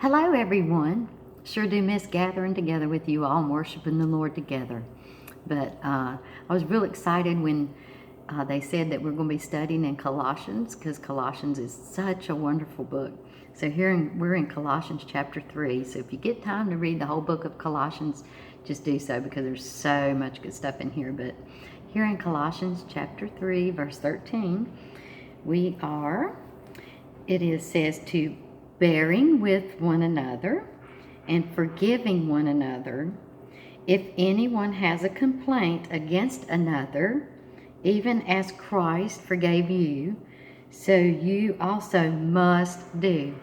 Hello, everyone. Sure do miss gathering together with you all and worshiping the Lord together. But I was real excited when they said that we're going to be studying in Colossians, because Colossians is such a wonderful book. So we're in Colossians chapter 3. So if you get time to read the whole book of Colossians, just do so, because there's so much good stuff in here. But here in Colossians chapter 3, verse 13, says to bearing with one another and forgiving one another. If anyone has a complaint against another, even as Christ forgave you, so you also must do.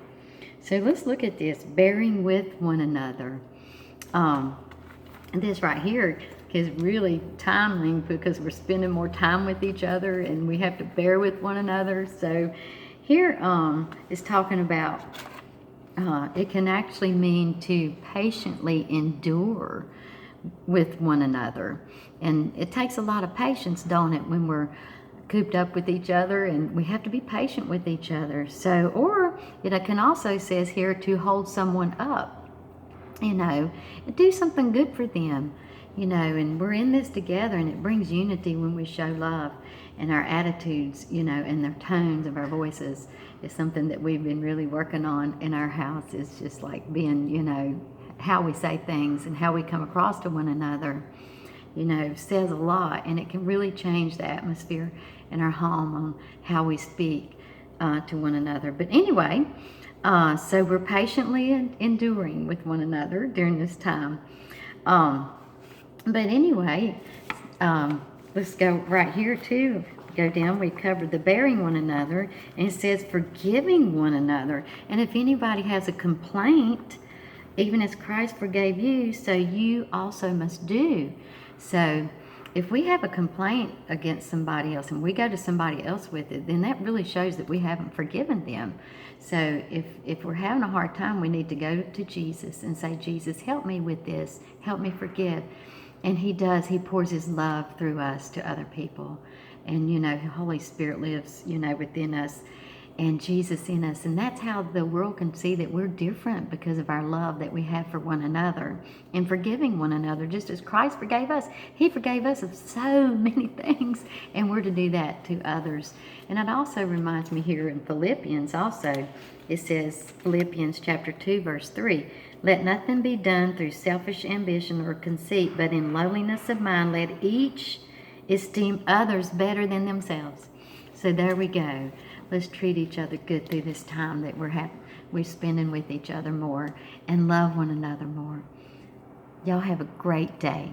So let's look at this, bearing with one another. This right here is really timely, because we're spending more time with each other and we have to bear with one another. So here is talking about, it can actually mean to patiently endure with one another. And it takes a lot of patience, don't it, when we're cooped up with each other, and we have to be patient with each other. So, or it can also says here to hold someone up, do something good for them, and we're in this together, and it brings unity when we show love. And our attitudes, and the tones of our voices is something that we've been really working on in our house. Is just like being, how we say things and how we come across to one another, says a lot, and it can really change the atmosphere in our home on how we speak to one another. But anyway, so we're patiently enduring with one another during this time. But anyway, let's go right here too. Go down, we covered the bearing one another, and it says forgiving one another. And if anybody has a complaint, even as Christ forgave you, so you also must do. So if we have a complaint against somebody else and we go to somebody else with it, then that really shows that we haven't forgiven them. So if we're having a hard time, we need to go to Jesus and say, Jesus, help me with this. Help me forgive. And he does. He pours his love through us to other people. And, the Holy Spirit lives, within us, and Jesus in us. And that's how the world can see that we're different, because of our love that we have for one another and forgiving one another. Just as Christ forgave us, he forgave us of so many things, and we're to do that to others. And it also reminds me here in Philippians also, it says, Philippians chapter 2, verse 3, let nothing be done through selfish ambition or conceit, but in lowliness of mind, let each esteem others better than themselves. So there we go. Let's treat each other good through this time that we're spending with each other more, and love one another more. Y'all have a great day.